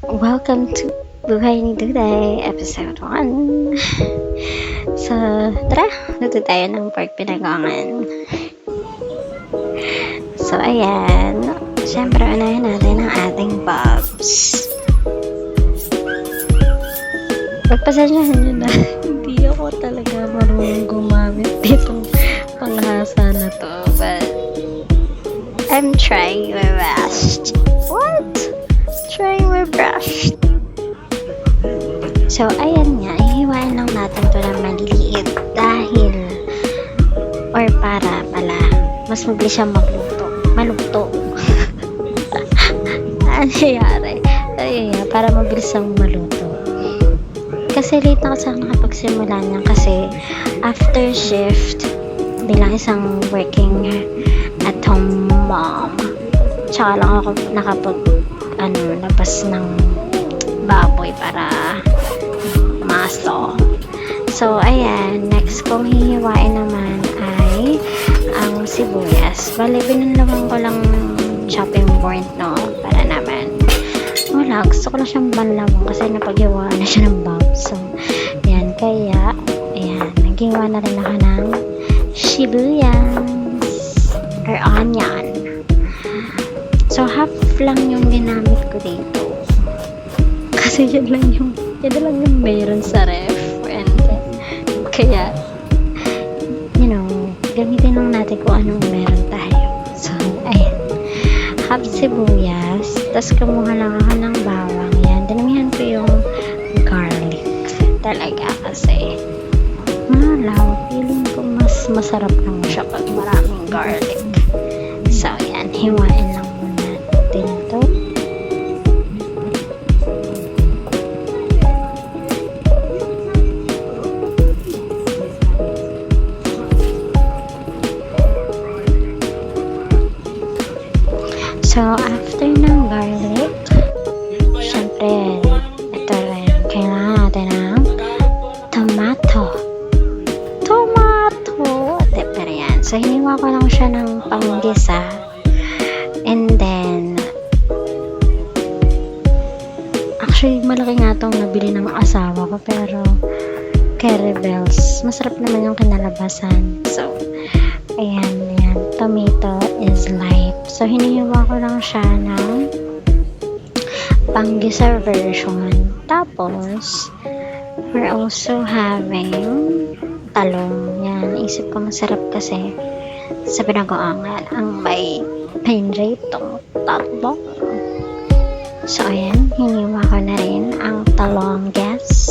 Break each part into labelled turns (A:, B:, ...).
A: Welcome to Buhay ni Duday, episode 1. So, tara, luto tayo ng pork pinagongan. So, ayan. Siyempre, unahin natin ang ating bobs. Pagpasensyahan nyo na, hindi ako talaga marunong gumamit ditong panghasa na to. But, I'm trying my best. What? Trying my best. So, ayan nga, ihiwain lang natin to na maliit dahil or para pala mas mabilis siyang maluto. Ano nangyayari? Ayun, para mabilis siyang maluto. Kasi late na kasi ako nakapagsimula niyan kasi after shift bilang isang working at home mom, tsaka lang ako labas ng baboy para maso. So, ayan, next kong hihiwain naman ay ang sibuyas. Bale, binunlawan ko lang chopping board, no? Para naman wala, gusto ko lang siyang banlawang kasi napaghiwaan na siya ng bob. So, ayan, kaya ayan, naghiwa na rin ako ng sibuyas or onion. So, half lang yung ginamit ko dito. Kasi yan lang yung mayroon sa ref. And kaya, gamitin lang natin kung anong meron tayo. So, ayan. Half sibuyas. Tapos, kumuha lang ako ng bawang. Yan. Dinamihan ko yung garlic. Talaga kasi, feeling ko mas masarap lang siya pag maraming garlic. So, ayan. Hiwain lang muna natin ito. So, after ng garlic, syempre, ito rin, kailangan natin ng tomato. Pero yan. So, hiniwa ko lang siya ng panggisa. And then, actually, malaki nga itong nabili ng asawa ko, pero Curry Bells, masarap naman yung kinalabasan. So, ayan. Tomato is light. So, hinihiwa ko lang siya ng panggisa version. Tapos, we're also having talong. Yan. Isip ko masarap kasi sa pinagoangan ang may pinritong talong. So, ayan. Hiniwa ko na rin ang talong, guys.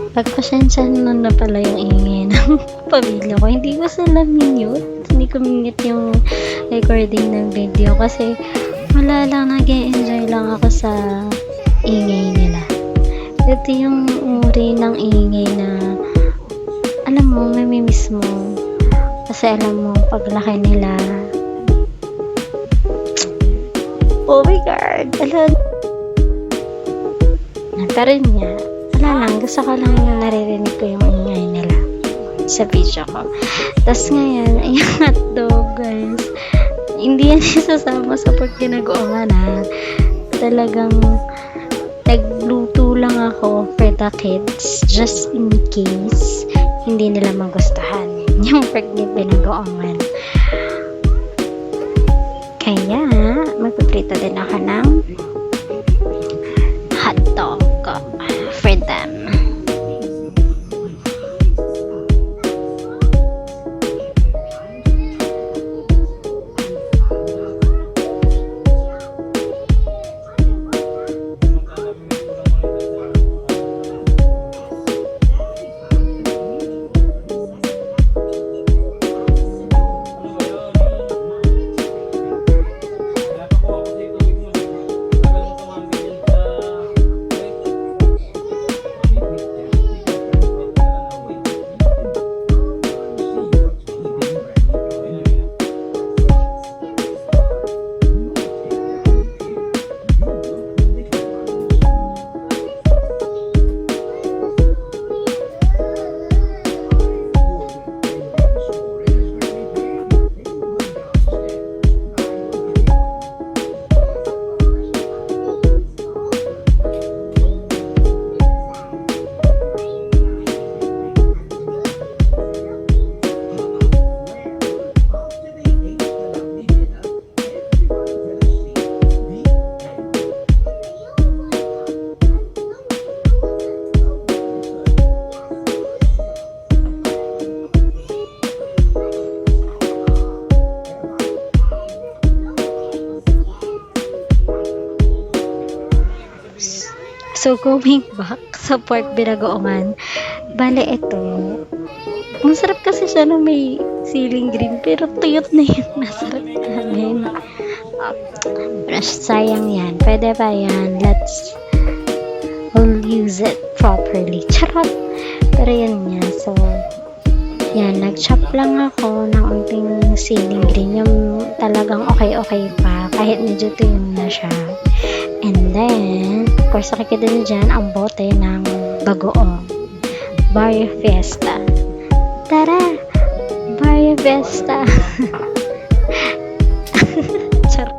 A: Pagpasensyahan na pala yung ingay ng pamilya ko. Hindi ko sila minute. Hindi ko minute yung recording ng video kasi wala lang, nag-enjoy lang ako sa ingay nila. Ito yung uri ng ingay na alam mo, may miss mo. Kasi alam mo, paglaki nila, oh my God, alam. Pero niya, wala lang, gusto ko lang yung naririnig ko yung ingay nila sa video ko. Tapos ngayon, yung hotdog, guys, hindi yan isasama sa pork pinagongan, ha. Talagang nagluto lang ako for the kids, just in case hindi nila magustuhan yung pork pinagongan. Kaya, magpiprito din ako ng hotdog for them. So, going back sa pork binagoongan, bale ito, masarap kasi siya na may siling green, pero tuyot na yung nasarap namin. Pero sayang yan. Pwede pa yan. We'll use it properly. Charot! Pero yun nga. So, yan. Nag-chop lang ako ng unting siling green. Yung talagang okay pa. Kahit medyo tuyong na siya. And then, of course, nakikita nyo dyan ang bote ng bagoong. Barrio Fiesta. Tara! Barrio Fiesta! Charot.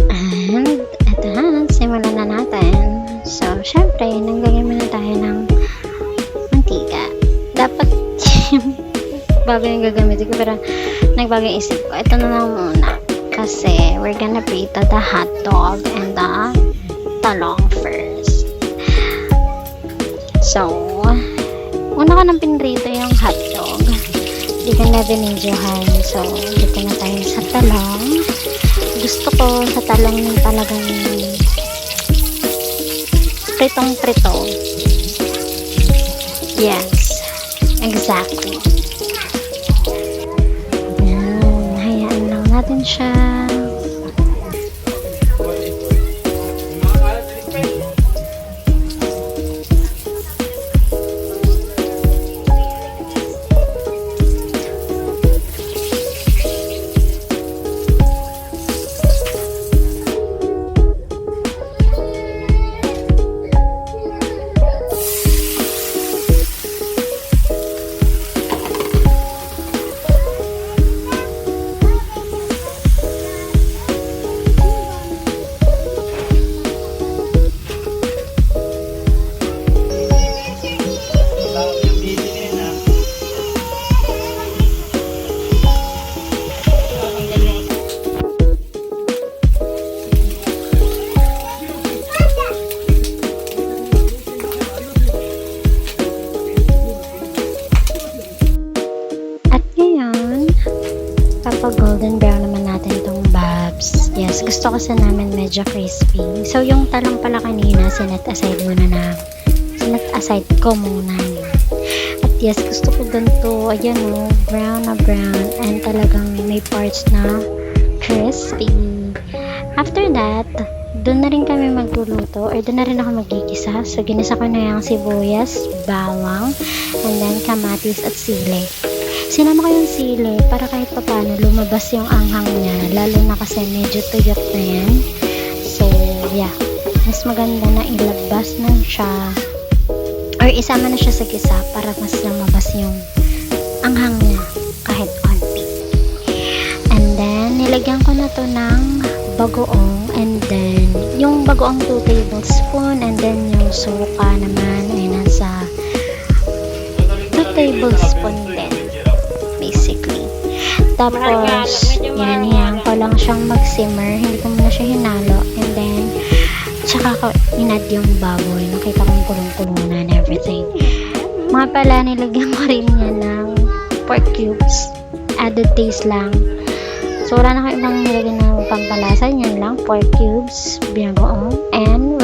A: And, eto na, simulan na natin. So, syempre, nanggagawin muna tayo ng mantika. Dapat yung bago yung gagamitin ko, pero nagbago yung isip ko. Ito na lang muna. Kasi, we're gonna prito the hot dog and the talong first. So, una ko nang pinrito yung hot dog. Hindi ko na binidyohan. So, dito na tayo sa talong. Gusto ko sa talong yung talagang pritong-prito. Yes. Exactly. Yan. Hayaan lang natin siya. Golden brown naman natin itong babs. Yes, gusto ko sa namin medyo crispy. So, yung talong pala kanina, sinet aside ko muna. At yes, gusto ko ganito. Ayan o, brown na brown. And talagang may parts na crispy. After that, doon na rin kami magluluto or doon na rin ako magigisa. So, ginisa ko na yung sibuyas, bawang, and then kamatis at sili. Sinama ko yung sili para kahit papano lumabas yung anghang niya, lalo na kasi medyo tuyot na yan. So, yeah. Mas maganda na ilabas na siya or isama na siya sa gisa para mas lumabas yung anghang niya kahit konti. And then, nilagyan ko na to ng bagoong, and then yung bagoong 2 tablespoon, and then yung suka naman ay nasa 2 tablespoon din. Basically. Tapos, yan ko lang siyang mag-simmer. Hindi ko muna siya hinalo. And then, tsaka ko inad yung baboy. Nakita kong kulong-kulong na and everything. Mga pala, nilagyan ko rin yan ng pork cubes. Added taste lang. So, wala na ko ibang nilagyan ng pampalasan. Yan lang, pork cubes, binagoong, and